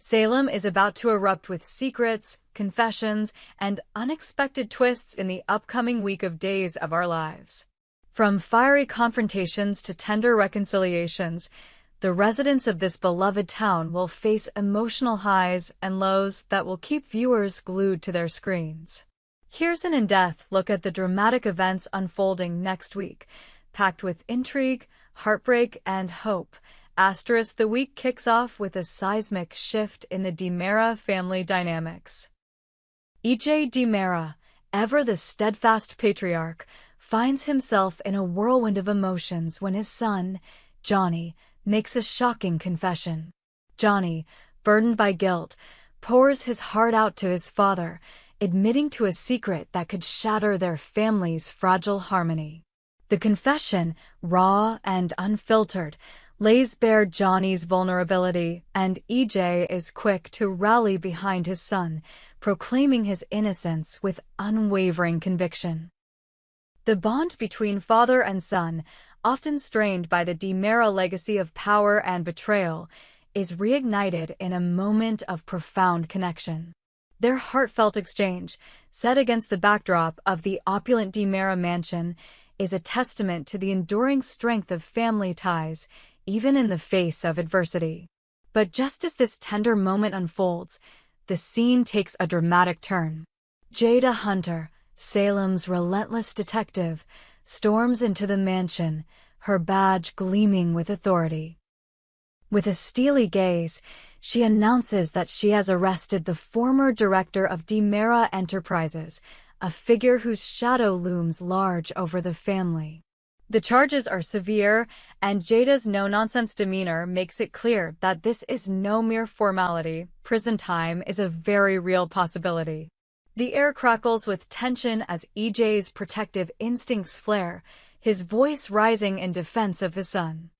Salem is about to erupt with secrets, confessions, and unexpected twists in the upcoming week of days of our lives. From fiery confrontations to tender reconciliations, the residents of this beloved town will face emotional highs and lows that will keep viewers glued to their screens. Here's an in-depth look at the dramatic events unfolding next week, packed with intrigue, heartbreak, and hope. The week kicks off with a seismic shift in the DiMera family dynamics. E.J. DiMera, ever the steadfast patriarch, finds himself in a whirlwind of emotions when his son, Johnny, makes a shocking confession. Johnny, burdened by guilt, pours his heart out to his father, admitting to a secret that could shatter their family's fragile harmony. The confession, raw and unfiltered, lays bare Johnny's vulnerability, and EJ is quick to rally behind his son, proclaiming his innocence with unwavering conviction. The bond between father and son, often strained by the DiMera legacy of power and betrayal, is reignited in a moment of profound connection. Their heartfelt exchange, set against the backdrop of the opulent DiMera mansion, is a testament to the enduring strength of family ties, even in the face of adversity. But just as this tender moment unfolds, the scene takes a dramatic turn. Jada Hunter, Salem's relentless detective, storms into the mansion, her badge gleaming with authority. With a steely gaze, she announces that she has arrested the former director of DiMera Enterprises, a figure whose shadow looms large over the family. The charges are severe, and Jada's no-nonsense demeanor makes it clear that this is no mere formality. Prison time is a very real possibility. The air crackles with tension as EJ's protective instincts flare, his voice rising in defense of his son.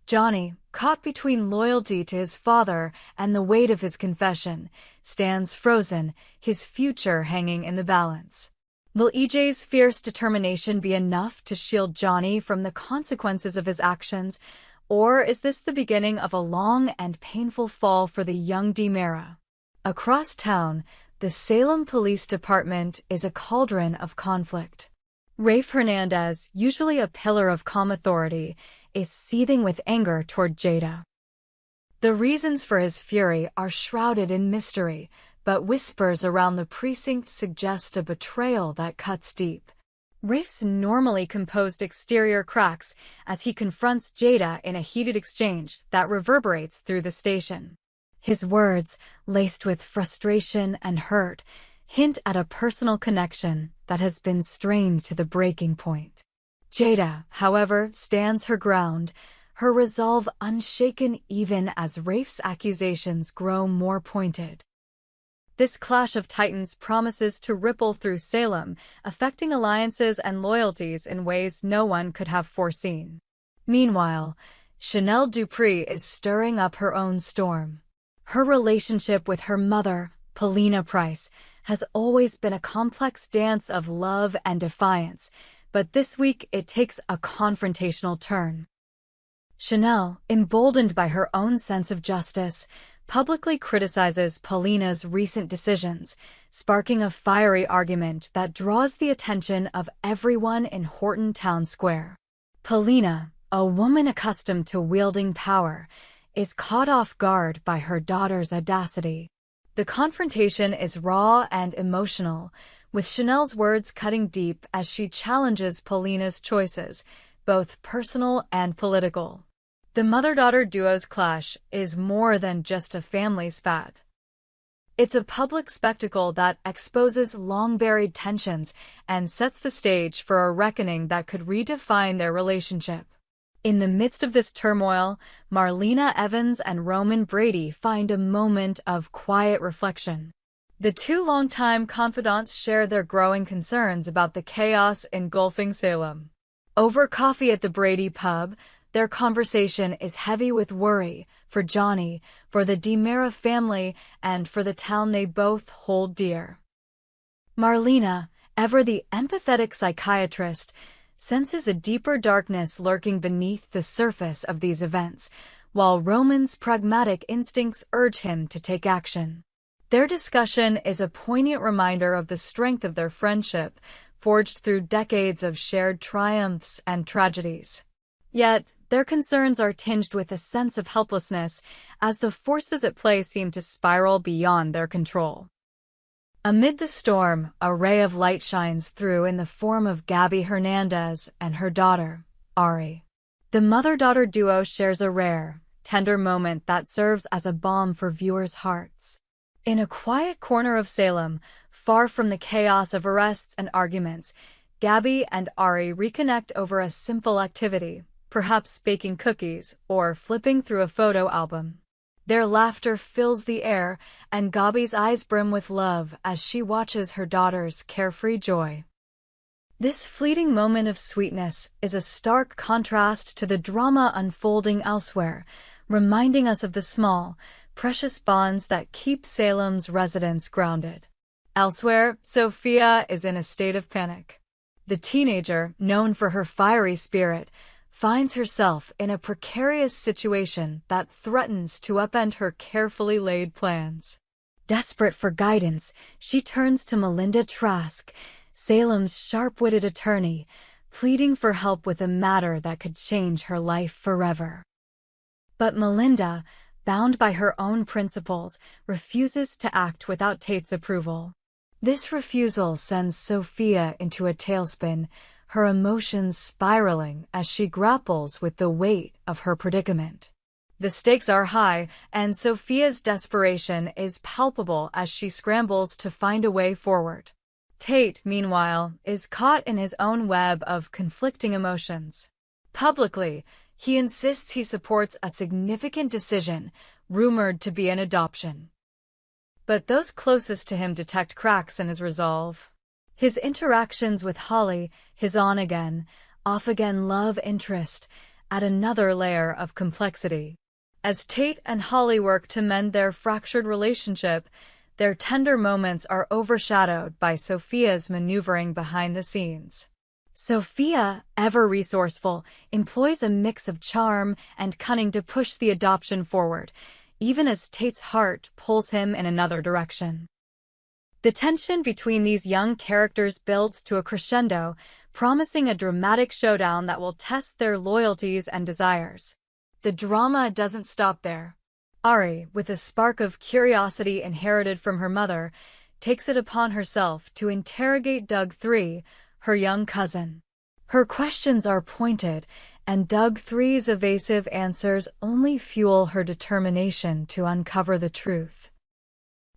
Johnny, caught between loyalty to his father and the weight of his confession, stands frozen, his future hanging in the balance. Will EJ's fierce determination be enough to shield Johnny from the consequences of his actions, or is this the beginning of a long and painful fall for the young DiMera? Across town, the Salem Police Department is a cauldron of conflict. Rafe Hernandez, usually a pillar of calm authority, is seething with anger toward Jada. The reasons for his fury are shrouded in mystery, but whispers around the precinct suggest a betrayal that cuts deep. Rafe's normally composed exterior cracks as he confronts Jada in a heated exchange that reverberates through the station. His words, laced with frustration and hurt, hint at a personal connection that has been strained to the breaking point. Jada, however, stands her ground, her resolve unshaken even as Rafe's accusations grow more pointed. This clash of titans promises to ripple through Salem, affecting alliances and loyalties in ways no one could have foreseen. Meanwhile, Chanel Dupree is stirring up her own storm. Her relationship with her mother, Paulina Price, has always been a complex dance of love and defiance, but this week it takes a confrontational turn. Chanel, emboldened by her own sense of justice, publicly criticizes Paulina's recent decisions, sparking a fiery argument that draws the attention of everyone in Horton Town Square. Paulina, a woman accustomed to wielding power, is caught off guard by her daughter's audacity. The confrontation is raw and emotional, with Chanel's words cutting deep as she challenges Paulina's choices, both personal and political. The mother-daughter duo's clash is more than just a family spat. It's a public spectacle that exposes long-buried tensions and sets the stage for a reckoning that could redefine their relationship. In the midst of this turmoil, Marlena Evans and Roman Brady find a moment of quiet reflection. The two longtime confidants share their growing concerns about the chaos engulfing Salem. Over coffee at the Brady pub, their conversation is heavy with worry for Johnny, for the DiMera family, and for the town they both hold dear. Marlena, ever the empathetic psychiatrist, senses a deeper darkness lurking beneath the surface of these events, while Roman's pragmatic instincts urge him to take action. Their discussion is a poignant reminder of the strength of their friendship, forged through decades of shared triumphs and tragedies. Yet, their concerns are tinged with a sense of helplessness, as the forces at play seem to spiral beyond their control. Amid the storm, a ray of light shines through in the form of Gabby Hernandez and her daughter, Ari. The mother-daughter duo shares a rare, tender moment that serves as a balm for viewers' hearts. In a quiet corner of Salem, far from the chaos of arrests and arguments, Gabby and Ari reconnect over a simple activity, perhaps baking cookies or flipping through a photo album. Their laughter fills the air, and Gabby's eyes brim with love as she watches her daughter's carefree joy. This fleeting moment of sweetness is a stark contrast to the drama unfolding elsewhere, reminding us of the small, precious bonds that keep Salem's residents grounded. Elsewhere, Sophia is in a state of panic. The teenager, known for her fiery spirit, finds herself in a precarious situation that threatens to upend her carefully laid plans. Desperate for guidance, she turns to Melinda Trask, Salem's sharp-witted attorney, pleading for help with a matter that could change her life forever. But Melinda, bound by her own principles, refuses to act without Tate's approval. This refusal sends Sophia into a tailspin, her emotions spiraling as she grapples with the weight of her predicament. The stakes are high, and Sophia's desperation is palpable as she scrambles to find a way forward. Tate, meanwhile, is caught in his own web of conflicting emotions. Publicly, he insists he supports a significant decision, rumored to be an adoption. But those closest to him detect cracks in his resolve. His interactions with Holly, his on-again, off-again love interest, add another layer of complexity. As Tate and Holly work to mend their fractured relationship, their tender moments are overshadowed by Sophia's maneuvering behind the scenes. Sophia, ever resourceful, employs a mix of charm and cunning to push the adoption forward, even as Tate's heart pulls him in another direction. The tension between these young characters builds to a crescendo, promising a dramatic showdown that will test their loyalties and desires. The drama doesn't stop there. Ari, with a spark of curiosity inherited from her mother, takes it upon herself to interrogate Doug III, her young cousin. Her questions are pointed, and Doug III's evasive answers only fuel her determination to uncover the truth.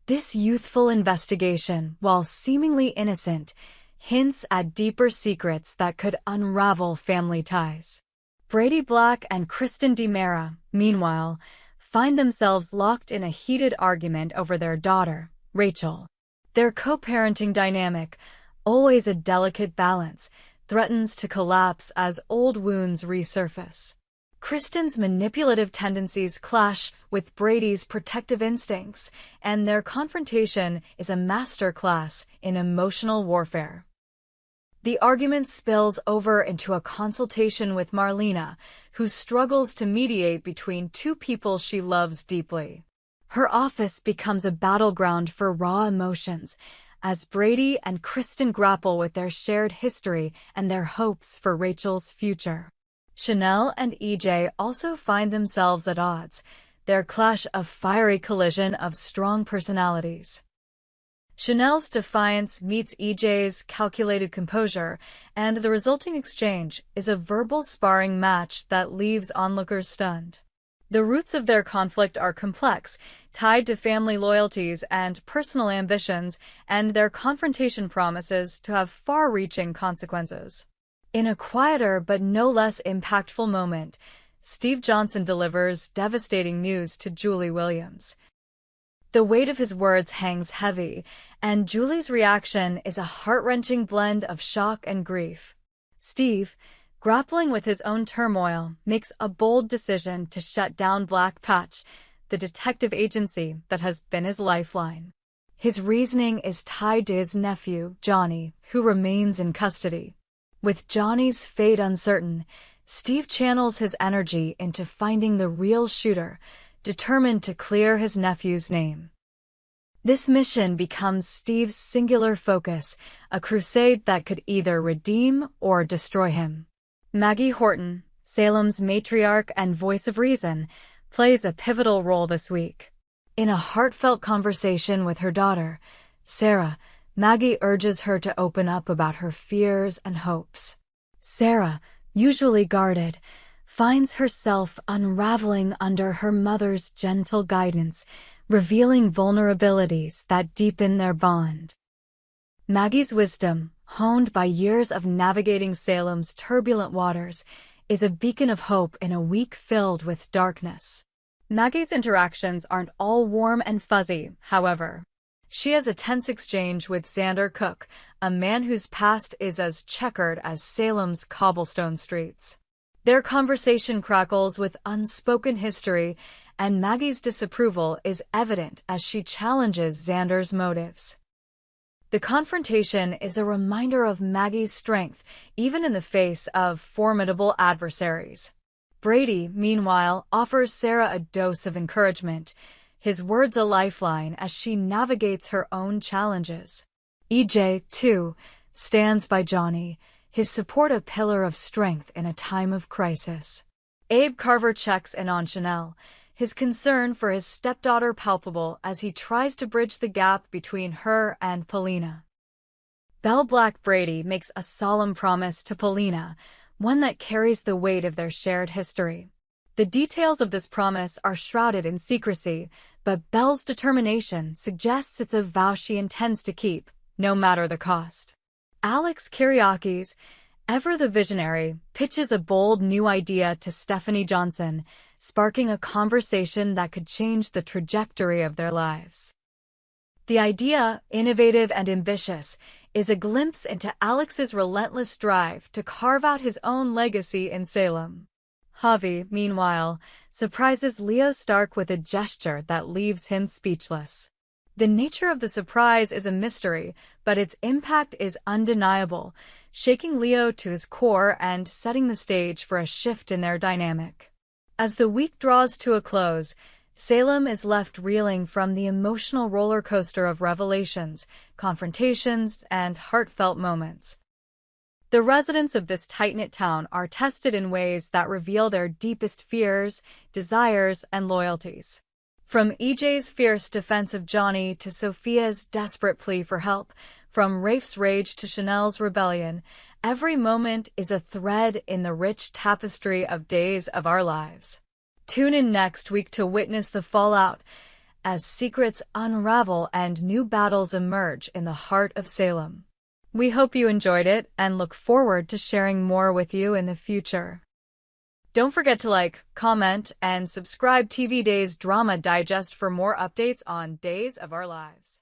This youthful investigation, while seemingly innocent, hints at deeper secrets that could unravel family ties. Brady Black and Kristen DiMera, meanwhile, find themselves locked in a heated argument over their daughter, Rachel. Their co-parenting dynamic, always a delicate balance, threatens to collapse as old wounds resurface. Kristen's manipulative tendencies clash with Brady's protective instincts, and their confrontation is a masterclass in emotional warfare. The argument spills over into a consultation with Marlena, who struggles to mediate between two people she loves deeply. Her office becomes a battleground for raw emotions, as Brady and Kristen grapple with their shared history and their hopes for Rachel's future. Chanel and EJ also find themselves at odds, their clash a fiery collision of strong personalities. Chanel's defiance meets EJ's calculated composure, and the resulting exchange is a verbal sparring match that leaves onlookers stunned. The roots of their conflict are complex, tied to family loyalties and personal ambitions, and their confrontation promises to have far-reaching consequences. In a quieter but no less impactful moment, Steve Johnson delivers devastating news to Julie Williams. The weight of his words hangs heavy, and Julie's reaction is a heart-wrenching blend of shock and grief. Steve, grappling with his own turmoil, makes a bold decision to shut down Black Patch, the detective agency that has been his lifeline. His reasoning is tied to his nephew, Johnny, who remains in custody. With Johnny's fate uncertain, Steve channels his energy into finding the real shooter, determined to clear his nephew's name. This mission becomes Steve's singular focus, a crusade that could either redeem or destroy him. Maggie Horton, Salem's matriarch and voice of reason, plays a pivotal role this week. In a heartfelt conversation with her daughter, Sarah, Maggie urges her to open up about her fears and hopes. Sarah, usually guarded, finds herself unraveling under her mother's gentle guidance, revealing vulnerabilities that deepen their bond. Maggie's wisdom, honed by years of navigating Salem's turbulent waters, is a beacon of hope in a week filled with darkness. Maggie's interactions aren't all warm and fuzzy, however. She has a tense exchange with Xander Cook, a man whose past is as checkered as Salem's cobblestone streets. Their conversation crackles with unspoken history, and Maggie's disapproval is evident as she challenges Xander's motives. The confrontation is a reminder of Maggie's strength, even in the face of formidable adversaries. Brady, meanwhile, offers Sarah a dose of encouragement, his words a lifeline as she navigates her own challenges. EJ, too, stands by Johnny, his support a pillar of strength in a time of crisis. Abe Carver checks in on Chanel, his concern for his stepdaughter palpable as he tries to bridge the gap between her and Paulina. Belle Black Brady makes a solemn promise to Paulina, one that carries the weight of their shared history. The details of this promise are shrouded in secrecy, but Belle's determination suggests it's a vow she intends to keep, no matter the cost. Alex Kyriakis, ever the visionary, pitches a bold new idea to Stephanie Johnson, sparking a conversation that could change the trajectory of their lives. The idea, innovative and ambitious, is a glimpse into Alex's relentless drive to carve out his own legacy in Salem. Javi, meanwhile, surprises Leo Stark with a gesture that leaves him speechless. The nature of the surprise is a mystery, but its impact is undeniable, shaking Leo to his core and setting the stage for a shift in their dynamic. As the week draws to a close, Salem is left reeling from the emotional roller coaster of revelations, confrontations, and heartfelt moments. The residents of this tight-knit town are tested in ways that reveal their deepest fears, desires, and loyalties. From EJ's fierce defense of Johnny to Sophia's desperate plea for help, from Rafe's rage to Chanel's rebellion, every moment is a thread in the rich tapestry of Days of Our Lives. Tune in next week to witness the fallout as secrets unravel and new battles emerge in the heart of Salem. We hope you enjoyed it and look forward to sharing more with you in the future. Don't forget to like, comment, and subscribe TV Days Drama Digest for more updates on Days of Our Lives.